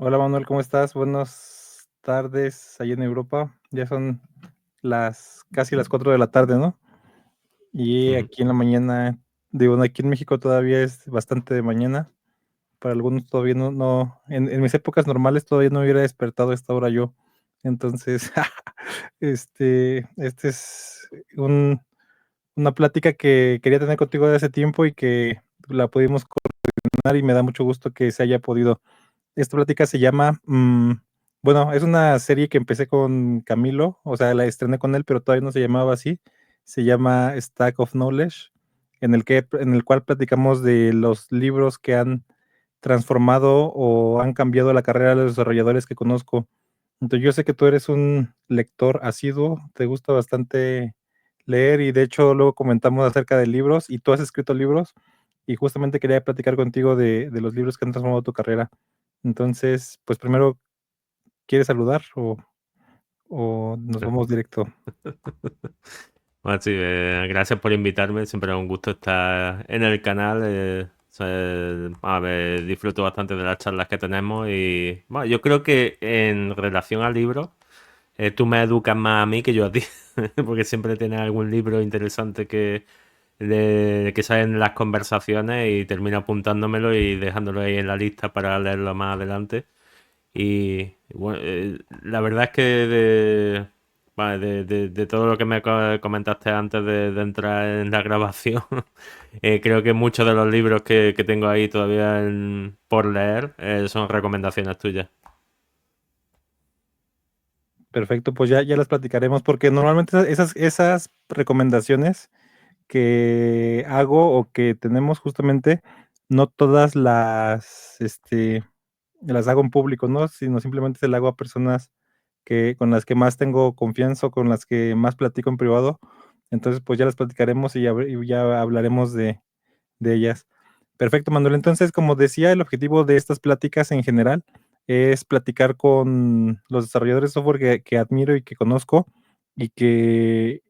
Hola Manuel, ¿cómo estás? Buenas tardes allá en Europa. Ya son casi las 4 de la tarde, ¿no? Y Ujú. aquí en la mañana, digo, no, aquí en México todavía es bastante de mañana. Para algunos todavía no, en mis épocas normales todavía no hubiera despertado a esta hora yo. Entonces, este es una plática que quería tener contigo de hace tiempo y que la pudimos coordinar y me da mucho gusto que se haya podido. Esta plática se llama, bueno, es una serie que empecé con Camilo, o sea, la estrené con él, pero todavía no se llamaba así. Se llama Stack of Knowledge, en el cual platicamos de los libros que han transformado o han cambiado la carrera de los desarrolladores que conozco. Entonces, yo sé que tú eres un lector asiduo, te gusta bastante leer y de hecho luego comentamos acerca de libros y tú has escrito libros y justamente quería platicar contigo de los libros que han transformado tu carrera. Entonces, pues primero, ¿quieres saludar o nos vamos directo? Bueno, sí, gracias por invitarme. Siempre es un gusto estar en el canal. Disfruto bastante de las charlas que tenemos y bueno, yo creo que en relación al libro, tú me educas más a mí que yo a ti, porque siempre tienes algún libro interesante que sale en las conversaciones y termino apuntándomelo y dejándolo ahí en la lista para leerlo más adelante. Bueno, la verdad es que de todo lo que me comentaste antes de entrar en la grabación, creo que muchos de los libros que tengo ahí todavía por leer son recomendaciones tuyas. Perfecto, pues ya las platicaremos, porque normalmente esas recomendaciones que hago o que tenemos justamente, no todas las hago en público, ¿no? Sino simplemente se las hago a personas con las que más tengo confianza o con las que más platico en privado. Entonces, pues ya las platicaremos y ya hablaremos de ellas. Perfecto, Manuel. Entonces, como decía, el objetivo de estas pláticas en general es platicar con los desarrolladores de software que admiro y que conozco que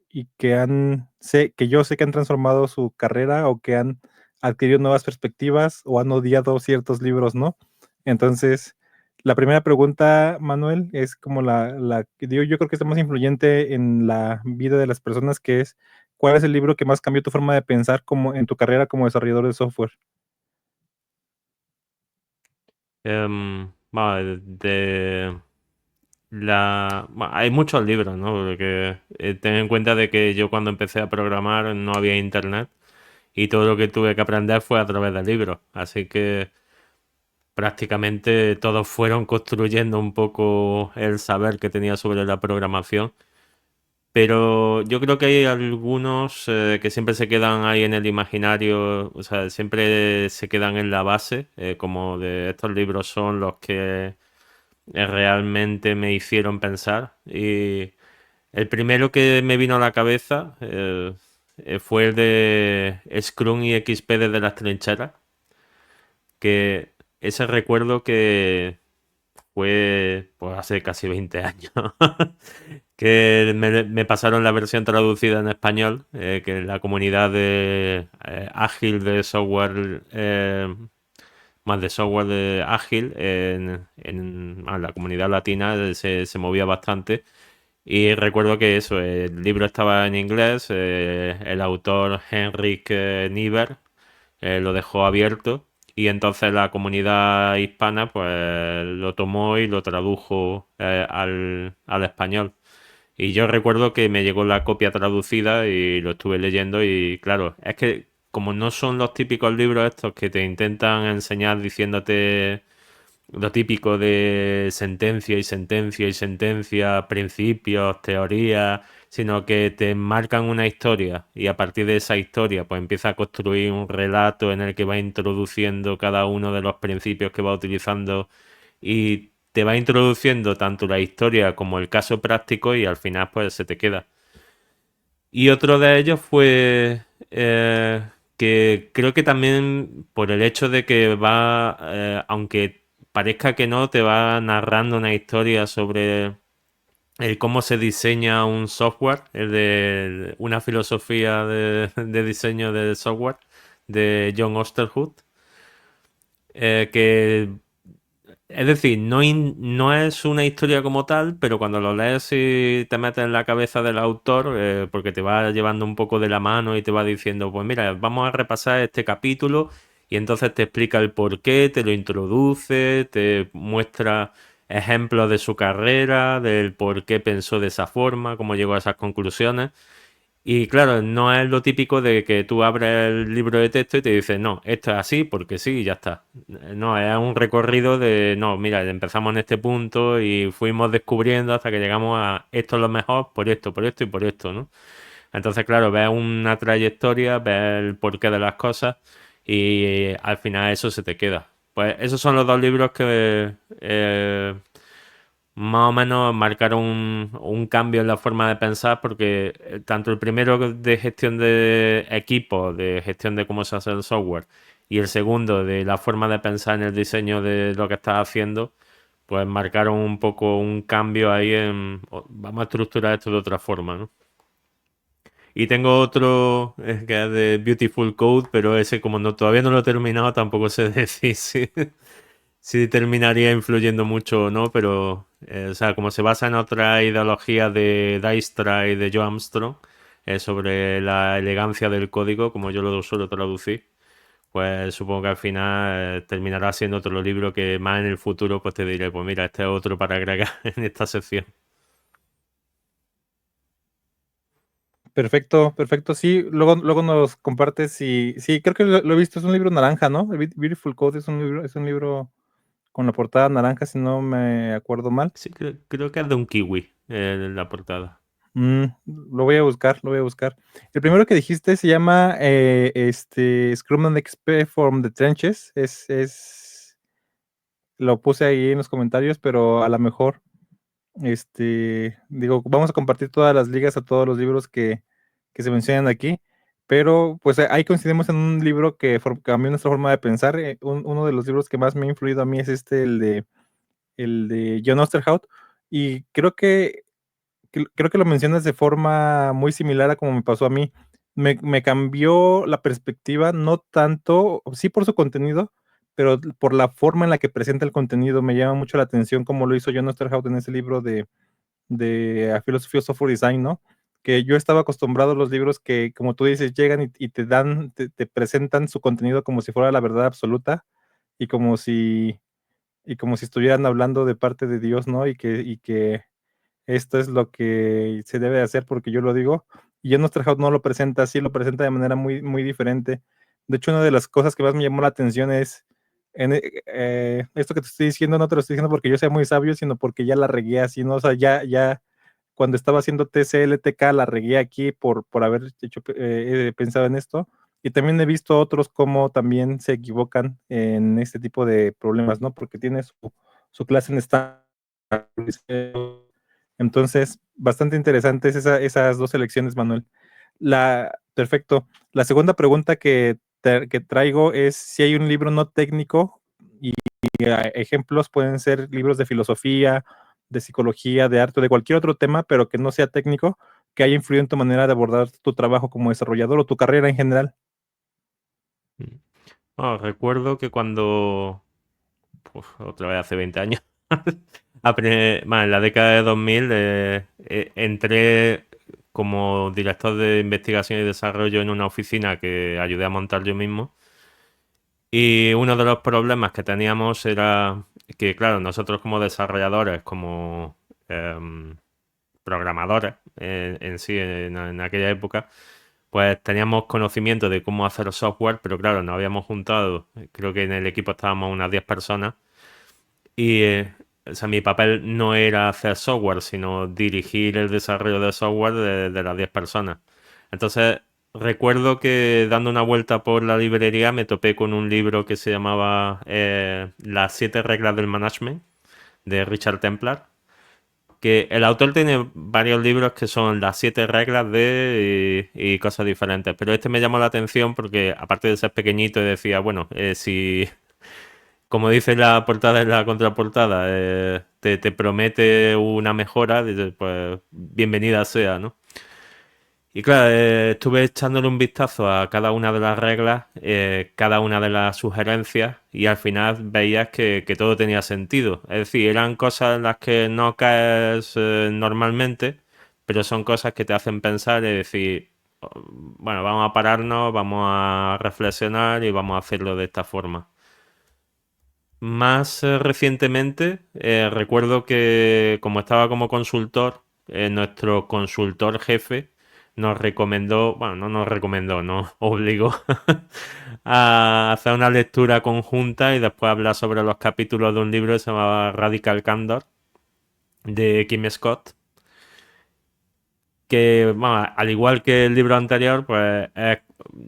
yo sé que han transformado su carrera o que han adquirido nuevas perspectivas o han odiado ciertos libros, ¿no? Entonces, la primera pregunta, Manuel, es como la que digo, yo creo que es la más influyente en la vida de las personas, que es, ¿cuál es el libro que más cambió tu forma de pensar como en tu carrera como desarrollador de software? Vale, bueno, hay muchos libros, ¿no? Porque ten en cuenta de que yo cuando empecé a programar no había internet y todo lo que tuve que aprender fue a través de libros. Así que prácticamente todos fueron construyendo un poco el saber que tenía sobre la programación. Pero yo creo que hay algunos que siempre se quedan ahí en el imaginario, o sea, siempre se quedan en la base, como de estos libros son los que realmente me hicieron pensar. Y el primero que me vino a la cabeza fue el de Scrum y XP desde las trincheras, que ese recuerdo que fue pues, hace casi 20 años, que me pasaron la versión traducida en español, que la comunidad de ágil de software, más de software de ágil, la comunidad latina se movía bastante. Y recuerdo que eso, el libro estaba en inglés, el autor Henrik Niebuhr lo dejó abierto y entonces la comunidad hispana pues lo tomó y lo tradujo al español. Y yo recuerdo que me llegó la copia traducida y lo estuve leyendo y claro, es que como no son los típicos libros estos que te intentan enseñar diciéndote lo típico de sentencia y sentencia y sentencia, principios, teorías, sino que te marcan una historia y a partir de esa historia pues empieza a construir un relato en el que va introduciendo cada uno de los principios que va utilizando y te va introduciendo tanto la historia como el caso práctico y al final pues se te queda. Y otro de ellos fue que creo que también por el hecho de que va, aunque parezca que no, te va narrando una historia sobre el cómo se diseña un software, el de una filosofía de diseño de software de John Osterhut, que Es decir, no es una historia como tal, pero cuando lo lees y te metes en la cabeza del autor, porque te va llevando un poco de la mano y te va diciendo, pues mira, vamos a repasar este capítulo y entonces te explica el porqué, te lo introduce, te muestra ejemplos de su carrera, del por qué pensó de esa forma, cómo llegó a esas conclusiones. Y claro, no es lo típico de que tú abres el libro de texto y te dices, no, esto es así porque sí y ya está. No, es un recorrido de, no, mira, empezamos en este punto y fuimos descubriendo hasta que llegamos a esto es lo mejor por esto y por esto, ¿no? Entonces, claro, ves una trayectoria, ves el porqué de las cosas y al final eso se te queda. Pues esos son los dos libros que más o menos marcaron un cambio en la forma de pensar porque tanto el primero de gestión de equipos, de gestión de cómo se hace el software, y el segundo de la forma de pensar en el diseño de lo que estás haciendo, pues marcaron un poco un cambio ahí en vamos a estructurar esto de otra forma, ¿no? Y tengo otro que es de Beautiful Code, pero ese como no, todavía no lo he terminado, tampoco sé decir si terminaría influyendo mucho o no, pero o sea, como se basa en otra ideología de Dijkstra y de Joe Armstrong, sobre la elegancia del código, como yo lo suelo traducir, pues supongo que al final terminará siendo otro libro que más en el futuro pues te diré, pues mira, este es otro para agregar en esta sección. Perfecto, perfecto. Sí, luego nos compartes y sí, creo que lo he visto, es un libro naranja, ¿no? Beautiful Code es un libro con la portada naranja, si no me acuerdo mal. Sí, creo que es de un kiwi la portada. Lo voy a buscar, lo voy a buscar. El primero que dijiste se llama Scrum and XP from the Trenches. Lo puse ahí en los comentarios, pero a lo mejor, digo, vamos a compartir todas las ligas a todos los libros que se mencionan aquí. Pero pues ahí coincidimos en un libro que cambió nuestra forma de pensar. Uno de los libros que más me ha influido a mí es el de John Osterhout. Y creo que lo mencionas de forma muy similar a como me pasó a mí. Me cambió la perspectiva, no tanto, sí por su contenido, pero por la forma en la que presenta el contenido. Me llama mucho la atención como lo hizo John Osterhout en ese libro de A Philosophy of Software Design, ¿no? Que yo estaba acostumbrado a los libros que, como tú dices, llegan y te presentan su contenido como si fuera la verdad absoluta y y como si estuvieran hablando de parte de Dios, ¿no? Y que esto es lo que se debe hacer porque yo lo digo. Y John Osterhout no lo presenta así, lo presenta de manera muy, muy diferente. De hecho, una de las cosas que más me llamó la atención es, esto que te estoy diciendo, no te lo estoy diciendo porque yo sea muy sabio, sino porque ya la regué así, ¿no? O sea, ya cuando estaba haciendo TCLTK la regué aquí por haber pensado en esto. Y también he visto otros cómo también se equivocan en este tipo de problemas, ¿no? Porque tiene su clase en esta. Entonces, bastante interesantes esas dos elecciones, Manuel. Perfecto. La segunda pregunta que traigo es si hay un libro no técnico y ejemplos pueden ser libros de filosofía, de psicología, de arte, de cualquier otro tema, pero que no sea técnico, que haya influido en tu manera de abordar tu trabajo como desarrollador o tu carrera en general. Bueno, recuerdo que cuando, pues, otra vez hace 20 años, bueno, en la década de 2000 entré como director de investigación y desarrollo en una oficina que ayudé a montar yo mismo. Y uno de los problemas que teníamos era que, claro, nosotros como desarrolladores, como programadores en sí, en aquella época, pues teníamos conocimiento de cómo hacer software, pero claro, nos habíamos juntado, creo que en el equipo estábamos unas 10 personas y, o sea, mi papel no era hacer software, sino dirigir el desarrollo de software de las 10 personas. Entonces, recuerdo que dando una vuelta por la librería me topé con un libro que se llamaba Las 7 reglas del management, de Richard Templar, que el autor tiene varios libros que son las 7 reglas y cosas diferentes, pero este me llamó la atención porque aparte de ser pequeñito decía, bueno, si como dice la portada en la contraportada, te promete una mejora, dices, pues bienvenida sea, ¿no? Y claro, estuve echándole un vistazo a cada una de las reglas, cada una de las sugerencias, y al final veías que todo tenía sentido. Es decir, eran cosas en las que no caes normalmente, pero son cosas que te hacen pensar y decir, "Oh, bueno, vamos a pararnos, vamos a reflexionar y vamos a hacerlo de esta forma". Más recientemente, recuerdo que como estaba como consultor, nuestro consultor jefe nos recomendó, bueno, no nos recomendó, nos obligó a hacer una lectura conjunta y después hablar sobre los capítulos de un libro que se llamaba Radical Candor de Kim Scott, que, bueno, al igual que el libro anterior, pues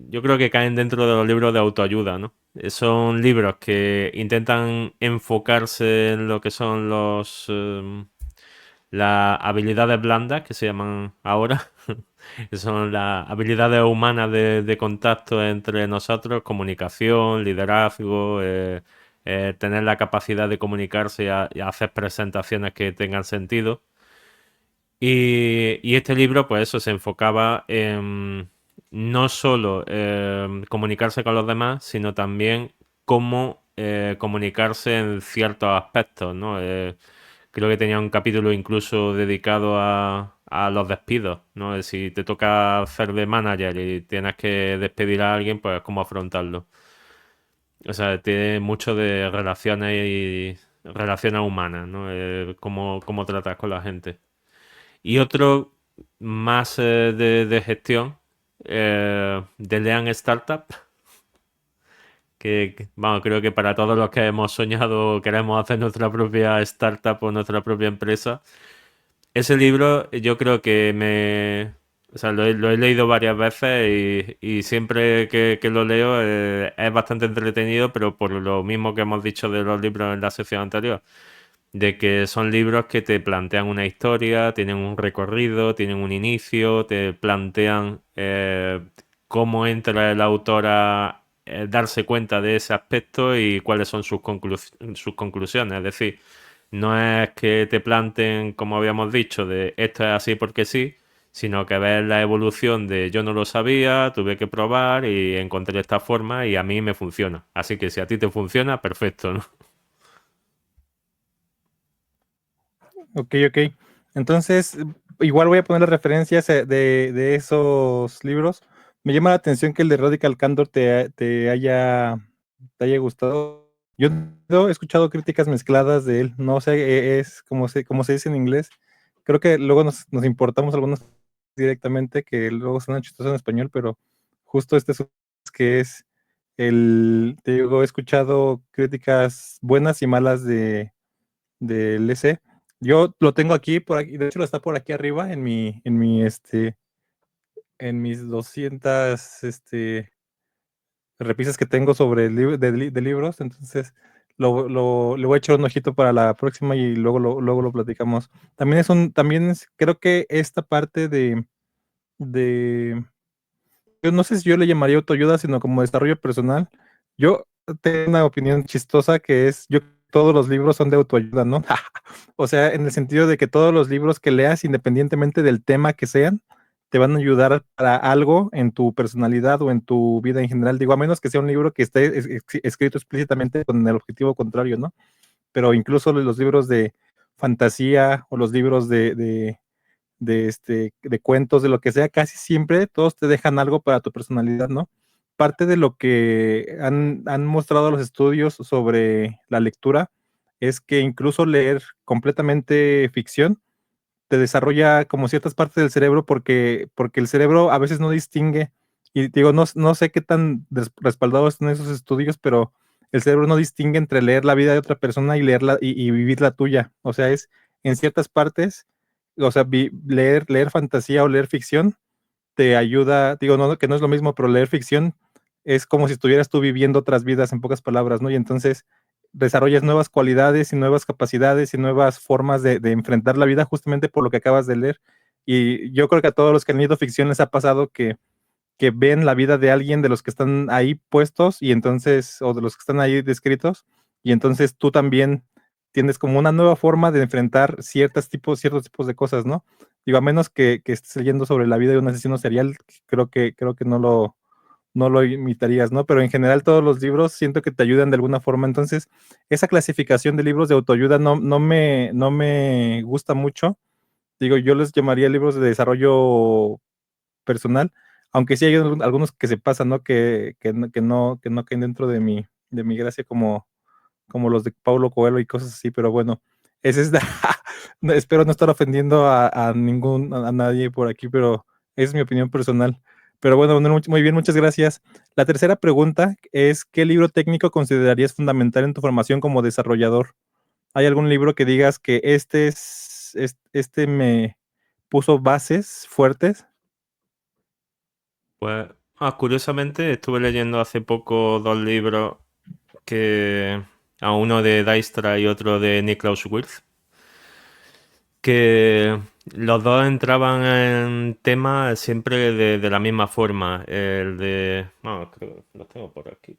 yo creo que caen dentro de los libros de autoayuda, ¿no? Son libros que intentan enfocarse en lo que son las habilidades blandas, que se llaman ahora, que son las habilidades humanas de contacto entre nosotros, comunicación, liderazgo, tener la capacidad de comunicarse y hacer presentaciones que tengan sentido. Y este libro, pues eso, se enfocaba en no solo comunicarse con los demás, sino también cómo comunicarse en ciertos aspectos, ¿no? Creo que tenía un capítulo incluso dedicado a los despidos, ¿no? Si te toca hacer de manager y tienes que despedir a alguien, pues cómo afrontarlo. O sea, tiene mucho de relaciones y relaciones humanas, ¿no? Cómo tratas con la gente. Y otro más de gestión, de Lean Startup, vamos, creo que para todos los que hemos soñado queremos hacer nuestra propia startup o nuestra propia empresa, ese libro yo creo que o sea, lo he leído varias veces y siempre que lo leo es bastante entretenido, pero por lo mismo que hemos dicho de los libros en la sección anterior, de que son libros que te plantean una historia, tienen un recorrido, tienen un inicio, te plantean cómo entra el autor a darse cuenta de ese aspecto y cuáles son sus conclusiones. Es decir, no es que te planten, como habíamos dicho, de esto es así porque sí, sino que ves la evolución de yo no lo sabía, tuve que probar y encontré esta forma y a mí me funciona. Así que si a ti te funciona, perfecto, ¿no? Ok, ok. Entonces, igual voy a poner las referencias de esos libros. Me llama la atención que el de Radical Candor te haya gustado. Yo no he escuchado críticas mezcladas de él. No sé, es como se dice en inglés. Creo que luego nos importamos algunos directamente, que luego son chistosos en español, pero justo este es que es te digo, he escuchado críticas buenas y malas del EC. Yo lo tengo aquí, por aquí, de hecho lo está por aquí arriba en mis 200, repisas que tengo sobre de libros, entonces le voy a echar un ojito para la próxima y luego lo platicamos. Creo que esta parte de, yo no sé si yo le llamaría autoayuda, sino como desarrollo personal. Yo tengo una opinión chistosa que es, todos los libros son de autoayuda, ¿no? O sea, en el sentido de que todos los libros que leas, independientemente del tema que sean, te van a ayudar para algo en tu personalidad o en tu vida en general. Digo, a menos que sea un libro que esté escrito explícitamente con el objetivo contrario, ¿no? Pero incluso los libros de fantasía o los libros de cuentos, de lo que sea, casi siempre todos te dejan algo para tu personalidad, ¿no? Parte de lo que han mostrado los estudios sobre la lectura es que incluso leer completamente ficción te desarrolla como ciertas partes del cerebro porque el cerebro a veces no distingue, y digo, no sé qué tan respaldados están esos estudios, pero el cerebro no distingue entre leer la vida de otra persona y leerla y vivir la tuya. O sea, es en ciertas partes, o sea, leer fantasía o leer ficción te ayuda, digo, no, que no es lo mismo, pero leer ficción es como si estuvieras tú viviendo otras vidas, en pocas palabras, ¿no? Y entonces desarrollas nuevas cualidades y nuevas capacidades y nuevas formas de enfrentar la vida justamente por lo que acabas de leer. Y yo creo que a todos los que han leído ficción les ha pasado que ven la vida de alguien de los que están ahí puestos y entonces, o de los que están ahí descritos, y entonces tú también tienes como una nueva forma de enfrentar ciertos tipos de cosas, ¿no? Digo, a menos que estés leyendo sobre la vida de un asesino serial, creo que no lo imitarías, ¿no? Pero en general todos los libros siento que te ayudan de alguna forma. Entonces, esa clasificación de libros de autoayuda no me gusta mucho. Digo, yo les llamaría libros de desarrollo personal, aunque sí hay algunos que se pasan, ¿no? Que no caen dentro de mi gracia como los de Paulo Coelho y cosas así, pero bueno, ese es no, espero no estar ofendiendo a nadie por aquí, pero es mi opinión personal. Pero bueno, muy bien, muchas gracias. La tercera pregunta es, ¿qué libro técnico considerarías fundamental en tu formación como desarrollador? ¿Hay algún libro que digas que este me puso bases fuertes? Pues, curiosamente, estuve leyendo hace poco dos libros que a uno de Dijkstra y otro de Niklaus Wirth, que los dos entraban en temas siempre de la misma forma. El de... No, creo que lo tengo por aquí.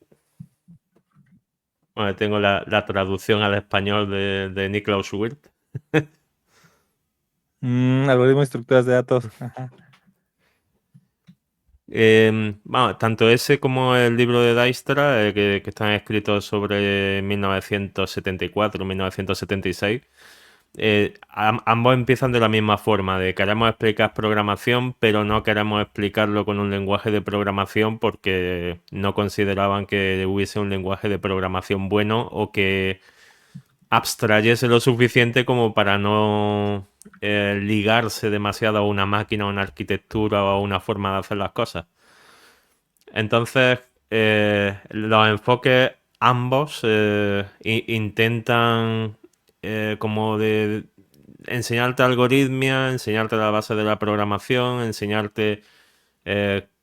Bueno, tengo la traducción al español de Niklaus Wirth. Algoritmo de estructuras de datos. Ajá. Bueno, tanto ese como el libro de Dijkstra, que están escritos sobre 1974, 1976, ambos empiezan de la misma forma, de queremos explicar programación, pero no queremos explicarlo con un lenguaje de programación porque no consideraban que hubiese un lenguaje de programación bueno o que abstrayese lo suficiente como para no ligarse demasiado a una máquina, a una arquitectura o a una forma de hacer las cosas. Entonces, los enfoques ambos intentan como de enseñarte algoritmia, enseñarte la base de la programación, enseñarte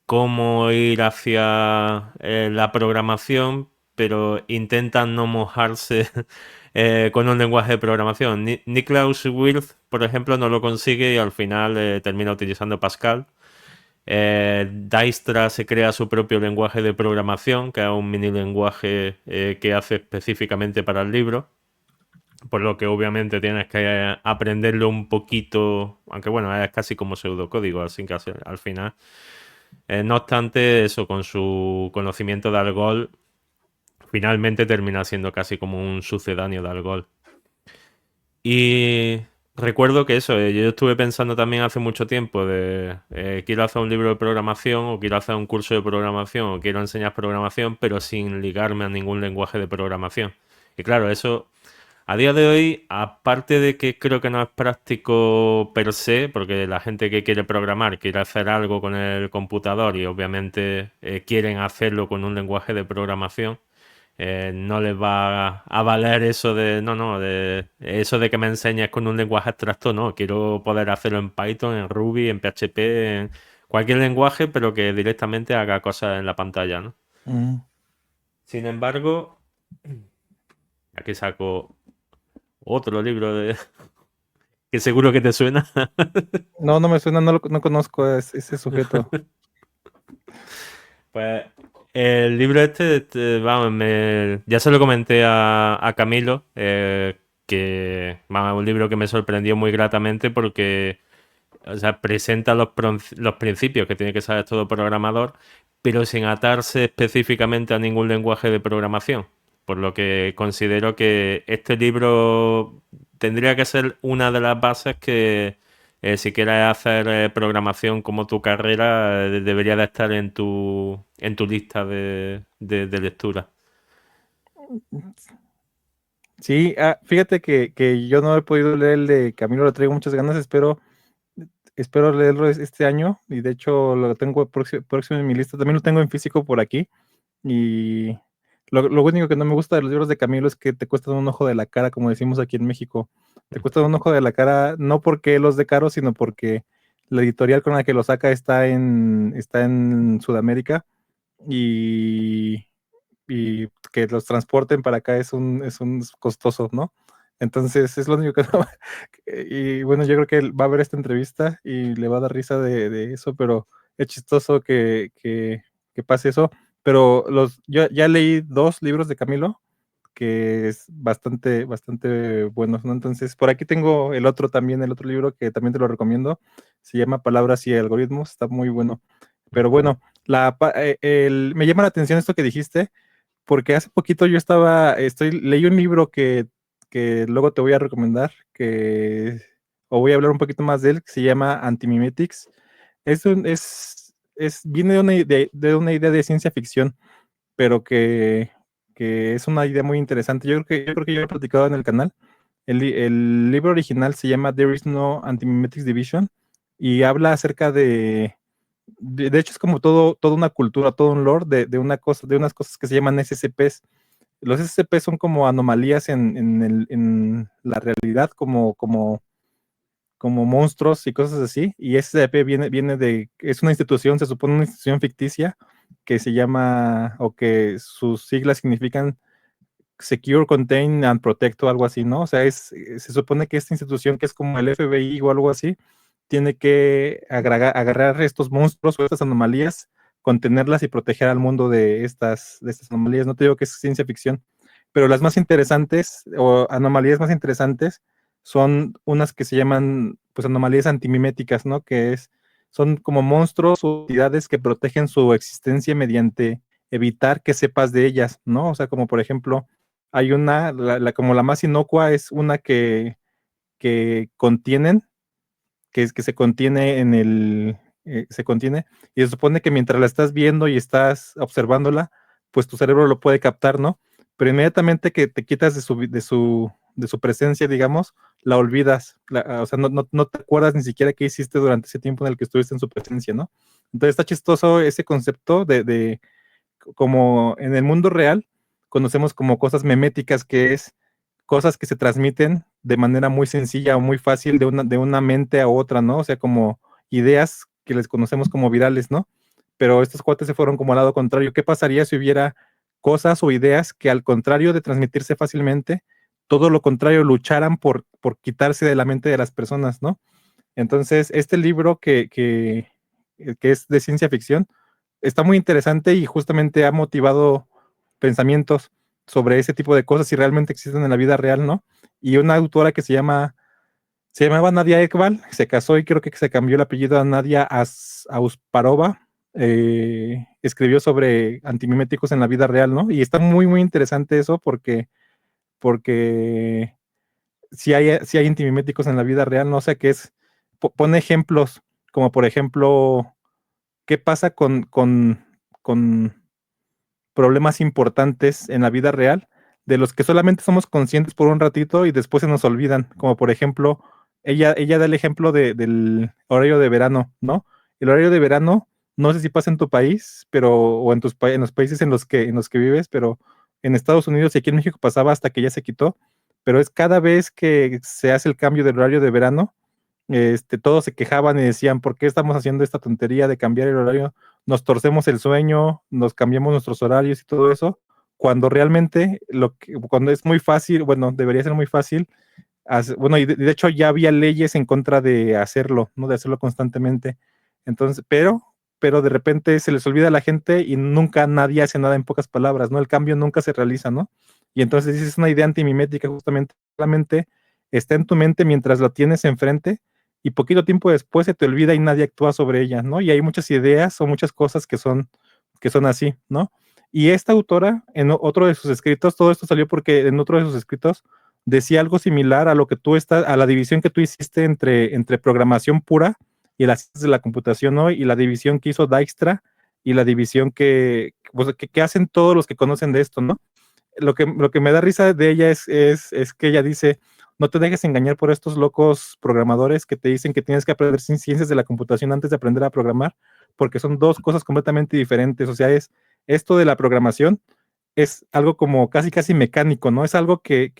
cómo ir hacia la programación, pero intentan no mojarse con un lenguaje de programación. Niklaus Wirth, por ejemplo, no lo consigue y al final termina utilizando Pascal. Dijkstra se crea su propio lenguaje de programación, que es un mini lenguaje que hace específicamente para el libro, por lo que obviamente tienes que aprenderlo un poquito, aunque bueno, es casi como pseudocódigo, así que al final. No obstante, eso, con su conocimiento de Algol, finalmente termina siendo casi como un sucedáneo de Algol. Y recuerdo que eso, yo estuve pensando también hace mucho tiempo de quiero hacer un libro de programación o quiero hacer un curso de programación o quiero enseñar programación, pero sin ligarme a ningún lenguaje de programación. Y claro, eso a día de hoy, aparte de que creo que no es práctico per se, porque la gente que quiere programar quiere hacer algo con el computador y obviamente quieren hacerlo con un lenguaje de programación, no les va a valer eso de, no, no, de eso de que me enseñes con un lenguaje abstracto, no, quiero poder hacerlo en Python, en Ruby, en PHP, en cualquier lenguaje, pero que directamente haga cosas en la pantalla, ¿no? Mm. Sin embargo, aquí saco otro libro de que seguro que te suena. No, no me suena, no conozco ese sujeto. Pues el libro vamos, ya se lo comenté a Camilo, que vamos, es un libro que me sorprendió muy gratamente porque, o sea, presenta los principios que tiene que saber todo programador, pero sin atarse específicamente a ningún lenguaje de programación. Por lo que considero que este libro tendría que ser una de las bases que, si quieres hacer programación como tu carrera, debería de estar en tu lista de lectura. Sí, fíjate que yo no he podido leer el de Camilo, lo traigo muchas ganas, espero leerlo este año y de hecho lo tengo próximo en mi lista, también lo tengo en físico por aquí y lo único que no me gusta de los libros de Camilo es que te cuestan un ojo de la cara, como decimos aquí en México, te cuestan un ojo de la cara no porque los de caro, sino porque la editorial con la que lo saca está en Sudamérica y y que los transporten para acá es un costoso, ¿no? Entonces es lo único que no, y bueno, yo creo que él va a ver esta entrevista y le va a dar risa de eso, pero es chistoso que pase eso. Pero yo ya leí dos libros de Camilo que es bastante bueno, ¿no? Entonces, por aquí tengo el otro libro que también te lo recomiendo, se llama Palabras y Algoritmos, está muy bueno. Pero bueno, me llama la atención esto que dijiste, porque hace poquito leí un libro que luego te voy a recomendar, o voy a hablar un poquito más de él, que se llama Antimimetics. Viene de una idea de ciencia ficción, pero que es una idea muy interesante. Yo creo que yo lo he platicado en el canal. El libro original se llama There is no Antimimetics Division y habla acerca de hecho es como toda una cultura, todo un lore de unas cosas que se llaman SCPs. Los SCPs son como anomalías en la realidad, como monstruos y cosas así, y SCP es una institución, se supone una institución ficticia que se llama, o que sus siglas significan Secure, Contain and Protect o algo así, ¿no? O sea, se supone que esta institución, que es como el FBI o algo así, tiene que agarrar estos monstruos o estas anomalías, contenerlas y proteger al mundo de estas anomalías. No te digo que es ciencia ficción, pero las más interesantes o anomalías más interesantes son unas que se llaman pues anomalías antimiméticas, ¿no? Son como monstruos o entidades que protegen su existencia mediante evitar que sepas de ellas, ¿no? O sea, como por ejemplo, hay como la más inocua es una que contienen, que se contiene se contiene, y se supone que mientras la estás viendo y estás observándola, pues tu cerebro lo puede captar, ¿no? Pero inmediatamente que te quitas de su presencia, digamos, la olvidas, o sea, no te acuerdas ni siquiera qué hiciste durante ese tiempo en el que estuviste en su presencia, ¿no? Entonces está chistoso ese concepto de como en el mundo real conocemos como cosas meméticas, que es cosas que se transmiten de manera muy sencilla o muy fácil de una mente a otra, ¿no? O sea, como ideas que les conocemos como virales, ¿no? Pero estos cuates se fueron como al lado contrario. ¿Qué pasaría si hubiera cosas o ideas que al contrario de transmitirse fácilmente, todo lo contrario, lucharan por quitarse de la mente de las personas, ¿no? Entonces, este libro que es de ciencia ficción, está muy interesante y justamente ha motivado pensamientos sobre ese tipo de cosas si realmente existen en la vida real, ¿no? Y una autora que se llamaba Nadia Ekbal, se casó y creo que se cambió el apellido a Nadia Ausparova, escribió sobre antimiméticos en la vida real, ¿no? Y está muy, muy interesante eso porque si hay antimiméticos en la vida real, no sé qué es. Pone ejemplos, como por ejemplo, ¿qué pasa con problemas importantes en la vida real, de los que solamente somos conscientes por un ratito y después se nos olvidan? Como por ejemplo, ella da el ejemplo del horario de verano, ¿no? El horario de verano, no sé si pasa en tu país, o en los países en los que vives, pero en Estados Unidos y aquí en México pasaba hasta que ya se quitó, pero es cada vez que se hace el cambio del horario de verano, todos se quejaban y decían, ¿por qué estamos haciendo esta tontería de cambiar el horario? Nos torcemos el sueño, nos cambiamos nuestros horarios y todo eso, cuando realmente cuando es muy fácil, bueno, debería ser muy fácil, bueno, y de hecho ya había leyes en contra de hacerlo, ¿no? De hacerlo constantemente. Entonces, pero de repente se les olvida a la gente y nunca nadie hace nada, en pocas palabras, ¿no? El cambio nunca se realiza, ¿no? Y entonces es una idea antimimética, justamente, solamente está en tu mente mientras la tienes enfrente y poquito tiempo después se te olvida y nadie actúa sobre ella, ¿no? Y hay muchas ideas o muchas cosas que son así, ¿no? Y esta autora, en otro de sus escritos, todo esto salió porque en otro de sus escritos decía algo similar a la división que tú hiciste entre programación pura y las ciencias de la computación, ¿no? Y la división que hizo Dijkstra y la división pues, que hacen todos los que conocen de esto, ¿no? Lo que me da risa de ella es que ella dice, no te dejes engañar por estos locos programadores que te dicen que tienes que aprender ciencias de la computación antes de aprender a programar, porque son dos cosas completamente diferentes. O sea, esto de la programación es algo como casi casi mecánico, ¿no? Es algo que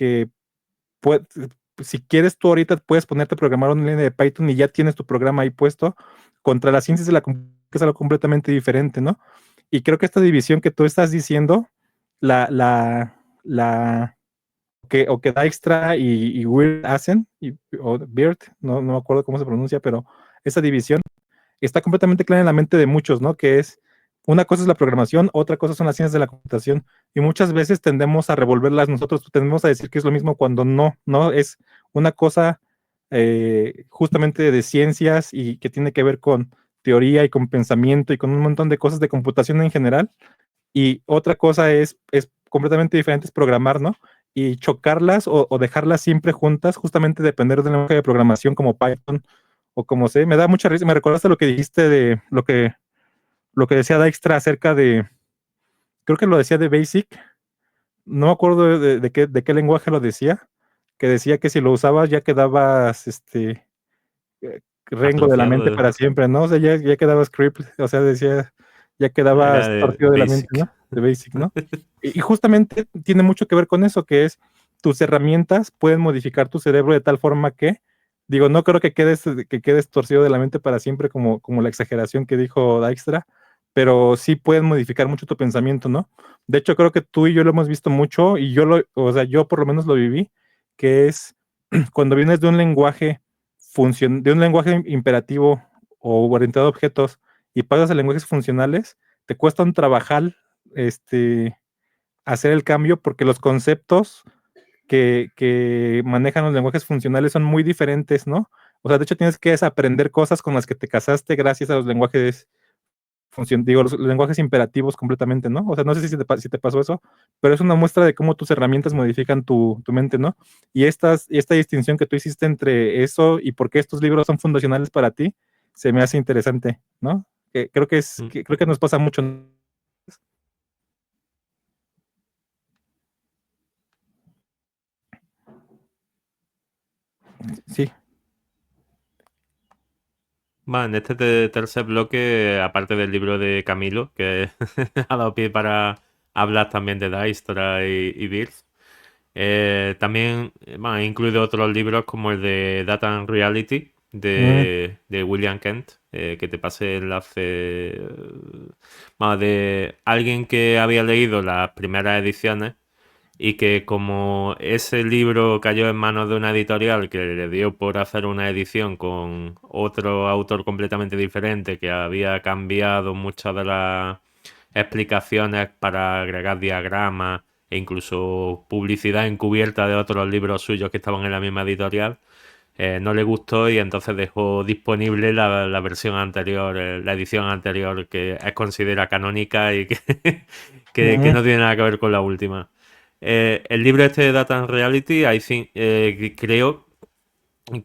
si quieres tú ahorita puedes ponerte a programar una línea de Python y ya tienes tu programa ahí puesto, contra las ciencias de la computación, que es algo completamente diferente, ¿no? Y creo que esta división que tú estás diciendo, la, la, la, o que Dijkstra y Weir hacen, o Beard, no me acuerdo cómo se pronuncia, pero esa división está completamente clara en la mente de muchos, ¿no? Que es una cosa es la programación, otra cosa son las ciencias de la computación, y muchas veces tendemos a revolverlas nosotros, tendemos a decir que es lo mismo cuando no es una cosa justamente de ciencias y que tiene que ver con teoría y con pensamiento y con un montón de cosas de computación en general, y otra cosa es completamente diferente, es programar, ¿no? Y chocarlas o dejarlas siempre juntas, justamente depender del lenguaje de programación como Python o como C. Me da mucha risa, me recordaste lo que dijiste de lo que decía Dijkstra acerca de, creo que lo decía de Basic, no me acuerdo de qué lenguaje lo decía, que decía que si lo usabas ya quedabas, rengo de la mente Atrofiado. para siempre, ¿no? O sea, ya quedabas crippled, o sea, decía, ya Era quedabas de torcido de la mente, Basic. ¿no? De Basic, ¿no? Y justamente tiene mucho que ver con eso, que es tus herramientas pueden modificar tu cerebro de tal forma que, digo, no creo que quedes torcido de la mente para siempre como la exageración que dijo Dijkstra, pero sí pueden modificar mucho tu pensamiento, ¿no? De hecho, creo que tú y yo lo hemos visto mucho y o sea, yo por lo menos lo viví, que es cuando vienes de un lenguaje imperativo o orientado a objetos y pasas a lenguajes funcionales, te cuesta un trabajar este, hacer el cambio porque los conceptos que manejan los lenguajes funcionales son muy diferentes, ¿no? O sea, de hecho tienes que desaprender cosas con las que te casaste gracias a los lenguajes digo, los lenguajes imperativos completamente, ¿no? O sea, no sé si te pasó eso, pero es una muestra de cómo tus herramientas modifican tu mente, ¿no? Y esta distinción que tú hiciste entre eso y por qué estos libros son fundacionales para ti, se me hace interesante, ¿no? Creo que nos pasa mucho, ¿no? Sí. Va, en este tercer bloque, aparte del libro de Camilo, que ha dado pie para hablar también de Dijkstra y Birth, también he incluido otros libros como el de Data and Reality Mm, de William Kent, que te pasé el enlace, de alguien que había leído las primeras ediciones y que como ese libro cayó en manos de una editorial que le dio por hacer una edición con otro autor completamente diferente que había cambiado muchas de las explicaciones para agregar diagramas e incluso publicidad encubierta de otros libros suyos que estaban en la misma editorial, no le gustó y entonces dejó disponible la versión anterior, la edición anterior que es considerada canónica y que, que ujú. no tiene nada que ver con la última. El libro este de Data and Reality, creo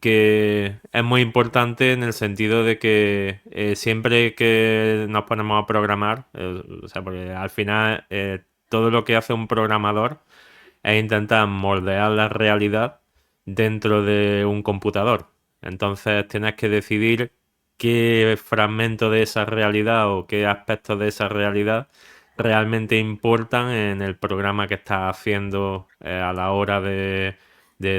que es muy importante en el sentido de que siempre que nos ponemos a programar, o sea, porque al final todo lo que hace un programador es intentar moldear la realidad dentro de un computador. Entonces tienes que decidir qué fragmento de esa realidad o qué aspectos de esa realidad realmente importan en el programa que estás haciendo a la hora de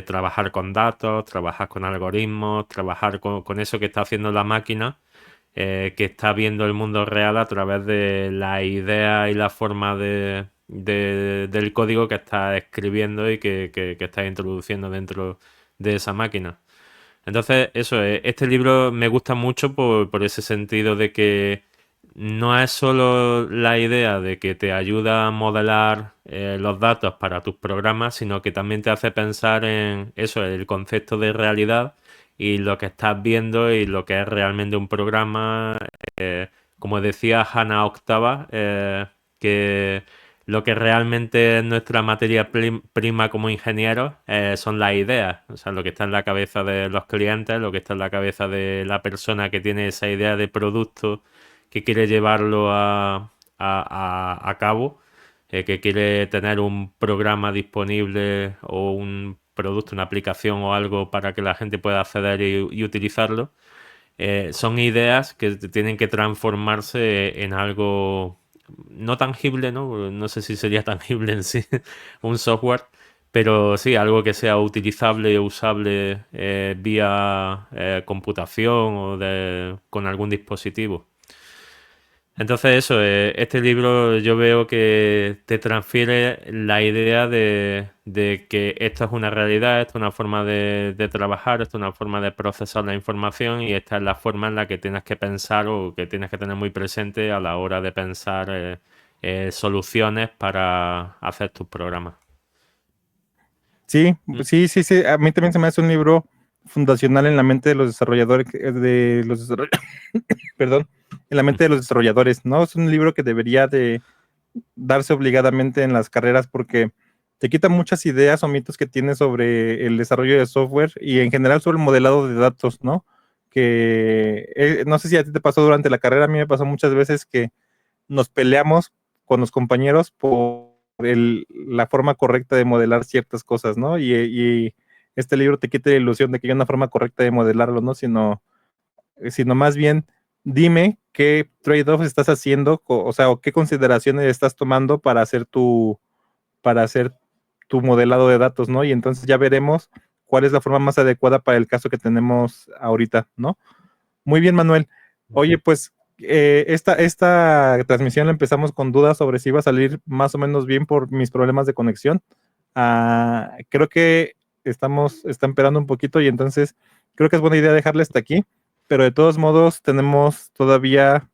trabajar con datos, trabajar con algoritmos, trabajar con eso que está haciendo la máquina, que está viendo el mundo real a través de la idea y la forma del código que está escribiendo y que está introduciendo dentro de esa máquina. Entonces, eso es, este libro me gusta mucho por ese sentido de que no es solo la idea de que te ayuda a modelar los datos para tus programas, sino que también te hace pensar en eso, el concepto de realidad y lo que estás viendo y lo que es realmente un programa. Como decía Hannah Octava, que lo que realmente es nuestra materia prima como ingenieros son las ideas, o sea, lo que está en la cabeza de los clientes, lo que está en la cabeza de la persona que tiene esa idea de producto que quiere llevarlo a cabo, que quiere tener un programa disponible o un producto, una aplicación o algo para que la gente pueda acceder y utilizarlo. Son ideas que tienen que transformarse en algo no tangible, ¿no? No sé si sería tangible en sí un software, pero sí, algo que sea utilizable y usable vía computación o con algún dispositivo. Entonces eso, este libro yo veo que te transfiere la idea de que esto es una realidad, esto es una forma de trabajar, esto es una forma de procesar la información y esta es la forma en la que tienes que pensar o que tienes que tener muy presente a la hora de pensar soluciones para hacer tus programas. Sí, Mm. sí, a mí también se me hace un libro fundacional en la mente de los desarrolladores, perdón, en la mente de los desarrolladores, ¿no? Es un libro que debería de darse obligadamente en las carreras porque te quita muchas ideas o mitos que tienes sobre el desarrollo de software y en general sobre el modelado de datos, ¿no? Que no sé si a ti te pasó durante la carrera, a mí me pasó muchas veces que nos peleamos con los compañeros por la forma correcta de modelar ciertas cosas, ¿no? Y este libro te quita la ilusión de que hay una forma correcta de modelarlo, ¿no? Sino más bien dime qué trade-offs estás haciendo, o sea, o qué consideraciones estás tomando para hacer tu modelado de datos, ¿no? Y entonces ya veremos cuál es la forma más adecuada para el caso que tenemos ahorita, ¿no? Muy bien, Manuel. Oye, Sí. pues esta transmisión la empezamos con dudas sobre si iba a salir más o menos bien por mis problemas de conexión. Creo que está empeorando un poquito y entonces creo que es buena idea dejarle hasta aquí, pero de todos modos tenemos todavía,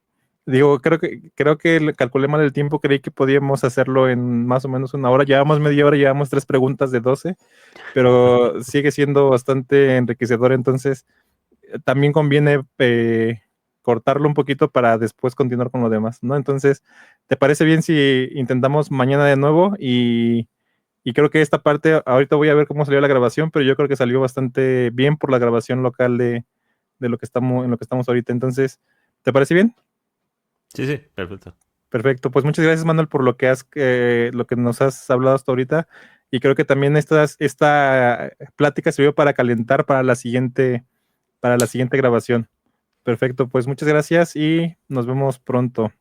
digo, creo que calculé mal el tiempo, creí que podíamos hacerlo en más o menos una hora. Llevamos media hora, llevamos 3 preguntas de 12, pero sigue siendo bastante enriquecedor, entonces también conviene cortarlo un poquito para después continuar con lo demás, ¿no? Entonces, ¿te parece bien si intentamos mañana de nuevo? Y creo que esta parte, ahorita voy a ver cómo salió la grabación, pero yo creo que salió bastante bien por la grabación local de lo que estamos, en lo que estamos ahorita. Entonces, ¿te parece bien? Sí, sí, perfecto. Perfecto. Pues muchas gracias, Manuel, por lo que nos has hablado hasta ahorita. Y creo que también esta plática sirvió para calentar para la siguiente grabación. Perfecto, pues muchas gracias y nos vemos pronto.